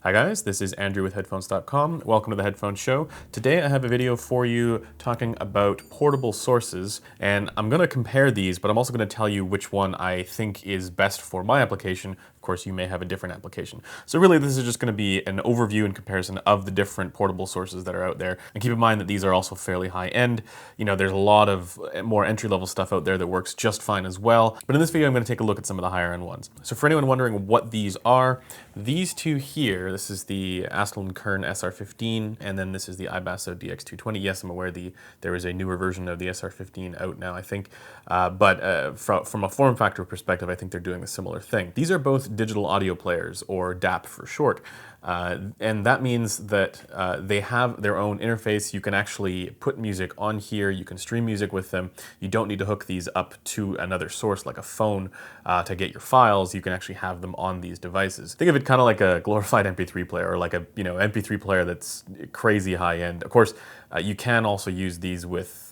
Hi guys, this is Andrew with Headphones.com. Welcome to the Headphone Show. Today I have a video for you talking about portable sources, and I'm going to compare these, but I'm also going to tell you which one I think is best for my application. Of course, you may have a different application. So really this is just going to be an overview and comparison of the different portable sources that are out there. And keep in mind that these are also fairly high end. You know, there's a lot of more entry-level stuff out there that works just fine as well. But in this video I'm going to take a look at some of the higher end ones. So for anyone wondering what these are, these two here, this is the Kern SR15, and then this is the iBasso Dx220. Yes, I'm aware there is a newer version of the SR15 out now, I think, but from a form factor perspective, I think they're doing a similar thing. These are both digital audio players, or DAP for short, and that means that they have their own interface. You can actually put music on here, you can stream music with them. You don't need to hook these up to another source like a phone to get your files. You can actually have them on these devices. Think of it kind of like a glorified MP3 player, or like a MP3 player that's crazy high end. Of course, you can also use these with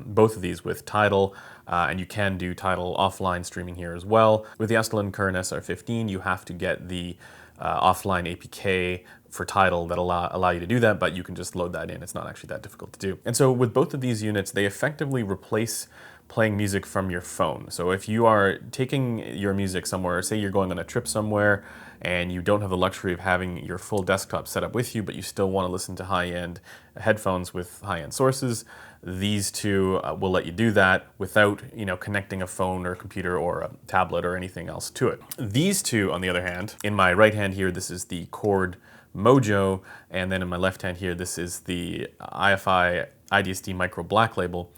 both of these with Tidal, and you can do Tidal offline streaming here as well. With the Kern SR15, you have to get the offline APK for Tidal that allow you to do that, but you can just load that in. It's not actually that difficult to do. And so with both of these units, they effectively replace playing music from your phone. So if you are taking your music somewhere, say you're going on a trip somewhere and you don't have the luxury of having your full desktop set up with you, but you still want to listen to high-end headphones with high-end sources, these two will let you do that without connecting a phone or a computer or a tablet or anything else to it. These two, on the other hand, in my right hand here, this is the Cord Mojo, and then in my left hand here, this is the IFI iDSD Micro Black Label.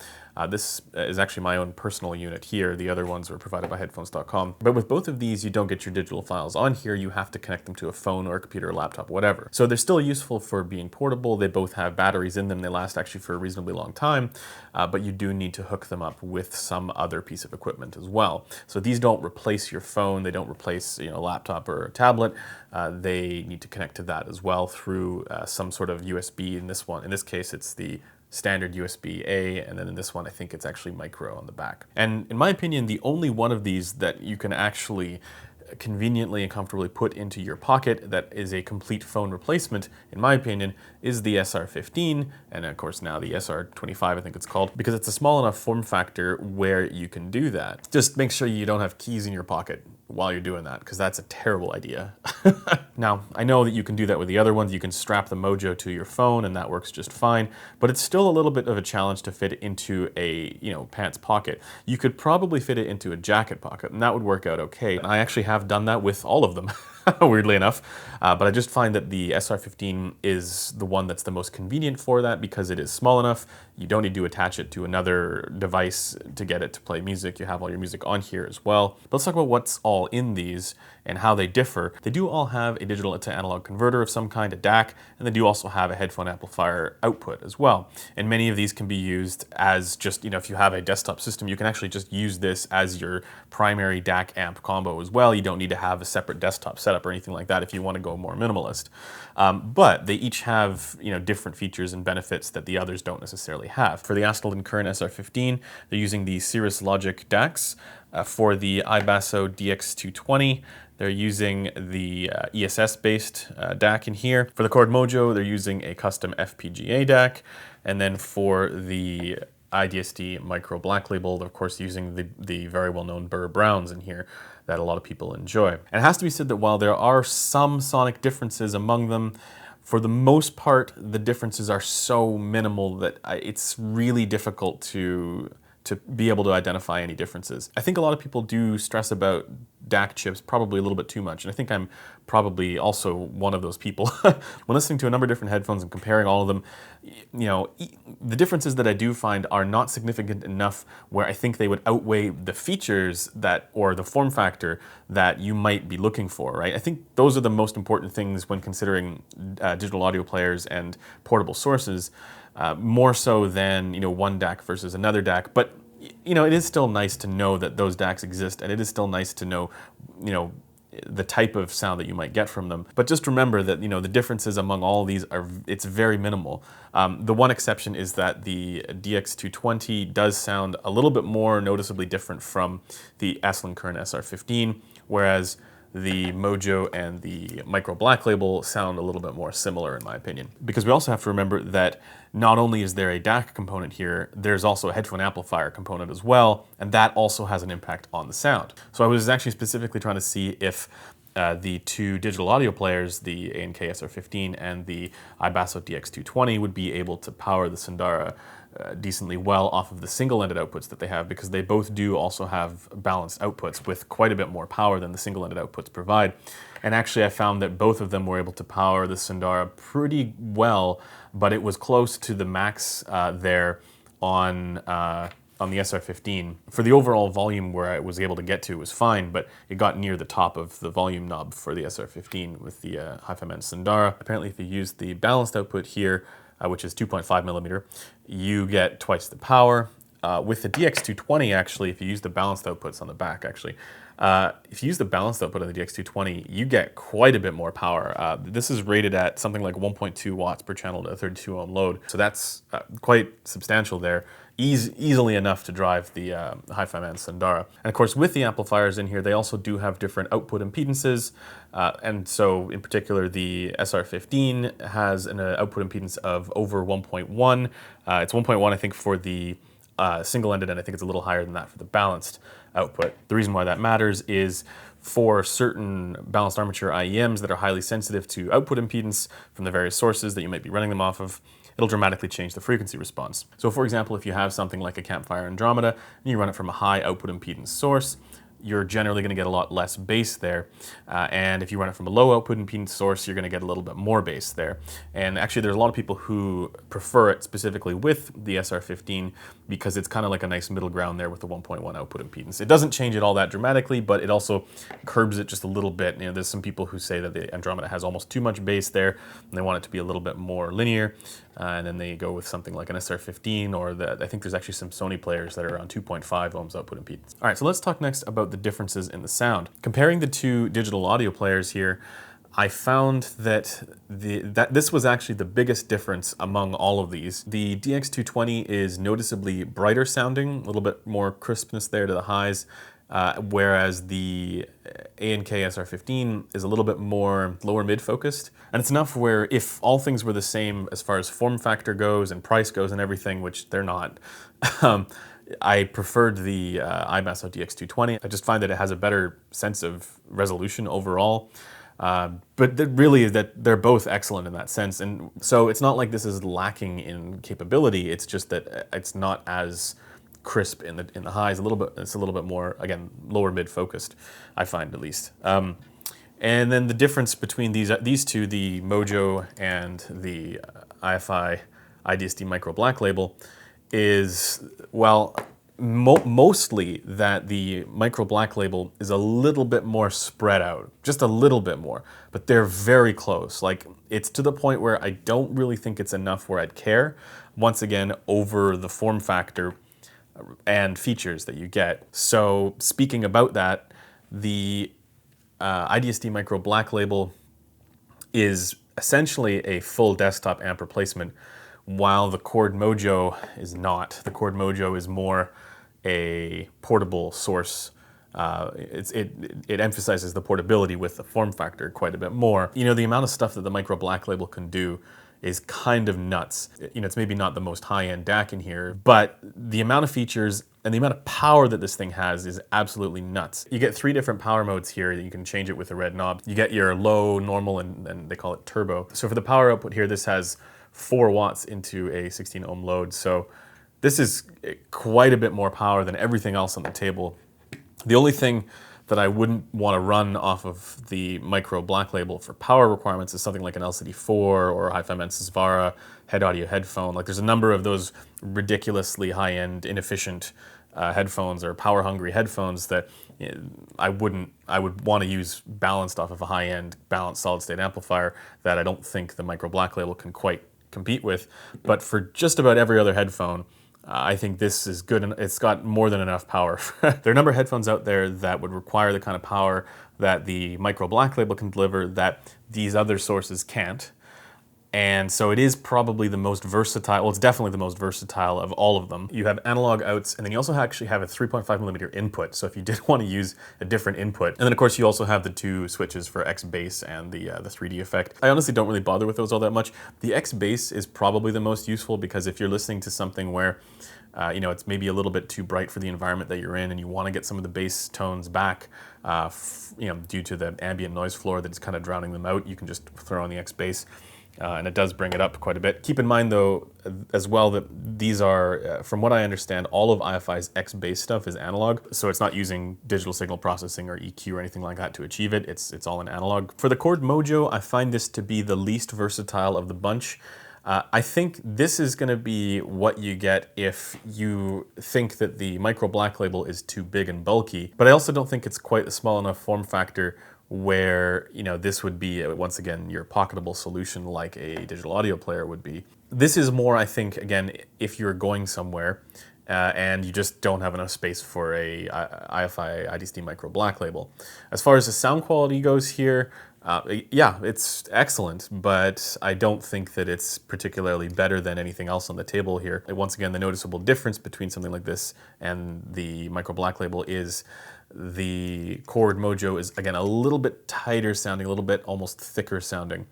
This is actually my own personal unit here. The other ones are provided by Headphones.com. But with both of these, you don't get your digital files on here. You have to connect them to a phone or a computer or laptop, whatever. So they're still useful for being portable. They both have batteries in them. They last actually for a reasonably long time, but you do need to hook them up with some other piece of equipment as well. So these don't replace your phone. They don't replace a laptop or a tablet. They need to connect to that as well through some sort of USB. In this case, it's the standard USB-A, and then in this one I think it's actually micro on the back. And in my opinion, the only one of these that you can actually conveniently and comfortably put into your pocket that is a complete phone replacement, in my opinion, is the SR15, and of course now the SR25 I think it's called, because it's a small enough form factor where you can do that. Just make sure you don't have keys in your pocket while you're doing that, because that's a terrible idea. Now, I know that you can do that with the other ones. You can strap the Mojo to your phone and that works just fine, but it's still a little bit of a challenge to fit it into a pants pocket. You could probably fit it into a jacket pocket, and that would work out okay. I actually have done that with all of them, weirdly enough, but I just find that the SR15 is the one that's the most convenient for that because it is small enough. You don't need to attach it to another device to get it to play music. You have all your music on here as well. But let's talk about what's all in these and how they differ. They do all have a digital to analog converter of some kind, a DAC, and they do also have a headphone amplifier output as well. And many of these can be used as just, if you have a desktop system, you can actually just use this as your primary DAC amp combo as well. You don't need to have a separate desktop setup or anything like that if you want to go more minimalist. But they each have different features and benefits that the others don't necessarily have. For the Kern SR15, they're using the Cirrus Logic DACs. For the iBasso Dx220, they're using the ESS-based DAC in here. For the Cord Mojo, they're using a custom FPGA DAC. And then for the iDSD Micro Black Label, they're of course using the very well-known Burr Browns in here that a lot of people enjoy. And it has to be said that while there are some sonic differences among them, for the most part, the differences are so minimal that it's really difficult to be able to identify any differences. I think a lot of people do stress about DAC chips probably a little bit too much, and I think I'm probably also one of those people. When listening to a number of different headphones and comparing all of them, the differences that I do find are not significant enough where I think they would outweigh the features or the form factor that you might be looking for, right? I think those are the most important things when considering digital audio players and portable sources, more so than one DAC versus another DAC. But it is still nice to know that those DACs exist, and it is still nice to know the type of sound that you might get from them. But just remember that the differences among all of these it's very minimal. The one exception is that the Dx220 does sound a little bit more noticeably different from the Kern SR15, whereas the Mojo and the Micro Black Label sound a little bit more similar in my opinion. Because we also have to remember that not only is there a DAC component here, there's also a headphone amplifier component as well, and that also has an impact on the sound. So I was actually specifically trying to see if the two digital audio players, the A&K SR15 and the iBasso Dx220, would be able to power the Sundara decently well off of the single-ended outputs that they have, because they both do also have balanced outputs with quite a bit more power than the single-ended outputs provide. And actually I found that both of them were able to power the Sundara pretty well, but it was close to the max there on the SR15. For the overall volume where I was able to get to, it was fine, but it got near the top of the volume knob for the SR15 with the Hi-Fi Man Sundara. Apparently if you use the balanced output here, which is 2.5 millimeter, you get twice the power. With the Dx220, actually, if you use the balanced outputs on the back, actually, if you use the balanced output of the Dx220, you get quite a bit more power. This is rated at something like 1.2 watts per channel to a 32 ohm load, so that's quite substantial there. Easily enough to drive the Hi-Fi Man Sundara. And of course, with the amplifiers in here, they also do have different output impedances. And so in particular, the SR15 has an output impedance of over 1.1. It's 1.1, I think, for the single-ended, and I think it's a little higher than that for the balanced output. The reason why that matters is for certain balanced armature IEMs that are highly sensitive to output impedance from the various sources that you might be running them off of, it'll dramatically change the frequency response. So for example, if you have something like a Campfire Andromeda and you run it from a high output impedance source, you're generally going to get a lot less bass there. And if you run it from a low output impedance source, you're going to get a little bit more bass there. And actually there's a lot of people who prefer it specifically with the SR15 because it's kind of like a nice middle ground there with the 1.1 output impedance. It doesn't change it all that dramatically, but it also curbs it just a little bit. You know, there's some people who say that the Andromeda has almost too much bass there and they want it to be a little bit more linear. And then they go with something like an SR15, or I think there's actually some Sony players that are around 2.5 ohms output impedance. All right, so let's talk next about the differences in the sound. Comparing the two digital audio players here, I found that this was actually the biggest difference among all of these. The Dx220 is noticeably brighter sounding, a little bit more crispness there to the highs, whereas the A&K SR15 is a little bit more lower mid focused. And it's enough where if all things were the same as far as form factor goes and price goes and everything, which they're not, I preferred the iBasso Dx220. I just find that it has a better sense of resolution overall. But really that they're both excellent in that sense. And so it's not like this is lacking in capability, it's just that it's not as crisp in the highs, it's a little bit more, again, lower mid focused, I find at least. And then the difference between these two, the Mojo and the IFI iDSD Micro Black Label, is, well, mostly that the Micro Black Label is a little bit more spread out, just a little bit more, but they're very close. Like, it's to the point where I don't really think it's enough where I'd care, once again, over the form factor and features that you get. So speaking about that, the iDSD Micro Black Label is essentially a full desktop amp replacement, while the Chord Mojo is not. The Chord Mojo is more a portable source. It emphasizes the portability with the form factor quite a bit more. You know, the amount of stuff that the Micro Black Label can do is kind of nuts. You know, it's maybe not the most high-end DAC in here, but the amount of features and the amount of power that this thing has is absolutely nuts. You get 3 different power modes here that you can change it with the red knob. You get your low, normal, and they call it turbo. So for the power output here, this has 4 watts into a 16 ohm load. So this is quite a bit more power than everything else on the table. The only thing that I wouldn't want to run off of the Micro Black Label for power requirements is something like an LCD4 or a Hi-Fi Man Sysvara head audio headphone. Like, there's a number of those ridiculously high-end, inefficient headphones or power-hungry headphones that I would want to use balanced off of a high-end balanced solid-state amplifier that I don't think the Micro Black Label can quite compete with. But for just about every other headphone, I think this is good, and it's got more than enough power. There are a number of headphones out there that would require the kind of power that the Micro Black Label can deliver that these other sources can't. And so it is probably the most versatile, well, it's definitely the most versatile of all of them. You have analog outs, and then you also actually have a 3.5mm input. So if you did want to use a different input, and then of course you also have the two switches for X bass and the 3D effect. I honestly don't really bother with those all that much. The X bass is probably the most useful because if you're listening to something where you know, it's maybe a little bit too bright for the environment that you're in and you want to get some of the bass tones back, you know, due to the ambient noise floor that's kind of drowning them out, you can just throw on the X bass. And it does bring it up quite a bit. Keep in mind though, as well, that these are, from what I understand, all of IFI's X-bass stuff is analog, so it's not using digital signal processing or EQ or anything like that to achieve it. It's all in analog. For the Chord Mojo, I find this to be the least versatile of the bunch. I think this is going to be what you get if you think that the micro black label is too big and bulky, but I also don't think it's quite a small enough form factor where, you know, this would be, once again, your pocketable solution like a digital audio player would be. This is more, I think, again, if you're going somewhere and you just don't have enough space for a IFI iDSD micro black label. As far as the sound quality goes here, yeah, it's excellent, but I don't think that it's particularly better than anything else on the table here. Once again, the noticeable difference between something like this and the micro black label is the Chord Mojo is, again, a little bit tighter sounding, a little bit almost thicker sounding,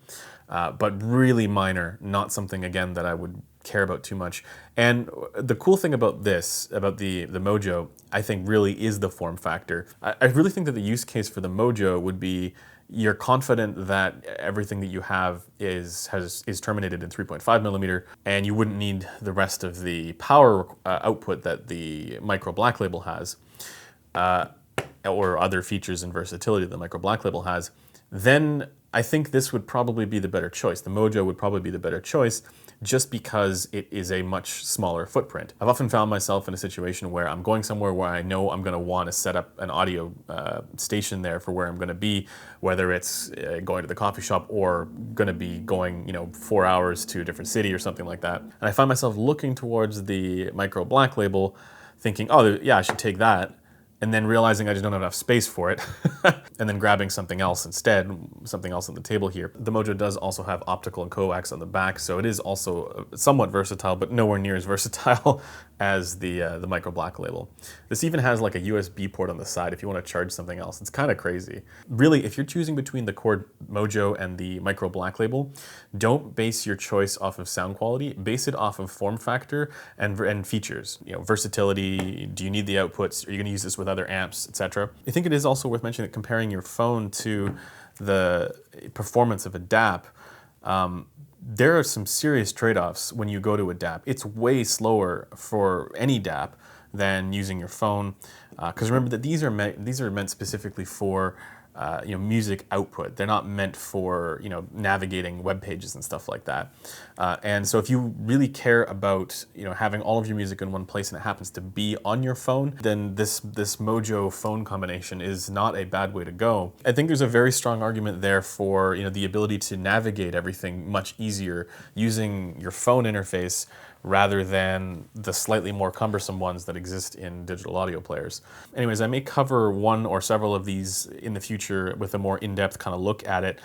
but really minor, not something, again, that I would care about too much. And the cool thing about this, about the Mojo, I think really is the form factor. I really think that the use case for the Mojo would be you're confident that everything that you have is terminated in 3.5mm, and you wouldn't need the rest of the power output that the micro black label has, or other features and versatility that the micro black label has. Then I think this would probably be the better choice. The Mojo would probably be the better choice just because it is a much smaller footprint. I've often found myself in a situation where I'm going somewhere where I know I'm going to want to set up an audio station there for where I'm going to be, whether it's going to the coffee shop or going to be going, you know, 4 hours to a different city or something like that. And I find myself looking towards the micro black label thinking, oh yeah, I should take that, and then realizing I just don't have enough space for it, and then grabbing something else instead, something else on the table here. The Mojo does also have optical and coax on the back, so it is also somewhat versatile, but nowhere near as versatile as the micro black label. This even has like a USB port on the side if you want to charge something else. It's kind of crazy. Really, if you're choosing between the Chord Mojo and the micro black label, don't base your choice off of sound quality, base it off of form factor and features. You know, versatility, do you need the outputs, are you going to use this with other amps, etc. I think it is also worth mentioning that comparing your phone to the performance of a DAP, there are some serious trade-offs when you go to a DAP. It's way slower for any DAP than using your phone, because remember that these are meant specifically for you know, music output. They're not meant for, you know, navigating web pages and stuff like that. And so if you really care about, you know, having all of your music in one place and it happens to be on your phone, then this Mojo phone combination is not a bad way to go. I think there's a very strong argument there for, you know, the ability to navigate everything much easier using your phone interface rather than the slightly more cumbersome ones that exist in digital audio players. Anyways, I may cover one or several of these in the future with a more in-depth kind of look at it.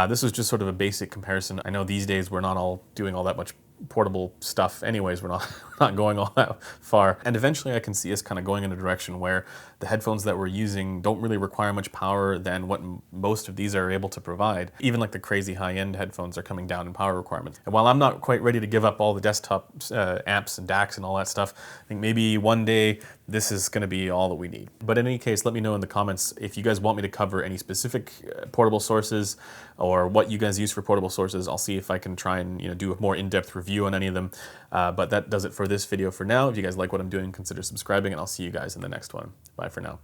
This was just sort of a basic comparison. I know these days we're not all doing all that much portable stuff anyways, we're not going all that far. And eventually I can see us kind of going in a direction where the headphones that we're using don't really require much power than what most of these are able to provide. Even like the crazy high-end headphones are coming down in power requirements. And while I'm not quite ready to give up all the desktop amps and DACs and all that stuff, I think maybe one day this is going to be all that we need. But in any case, let me know in the comments if you guys want me to cover any specific portable sources or what you guys use for portable sources. I'll see if I can try and, you know, do a more in-depth review on any of them. But that does it for this video for now. If you guys like what I'm doing, consider subscribing, and I'll see you guys in the next one. Bye for now.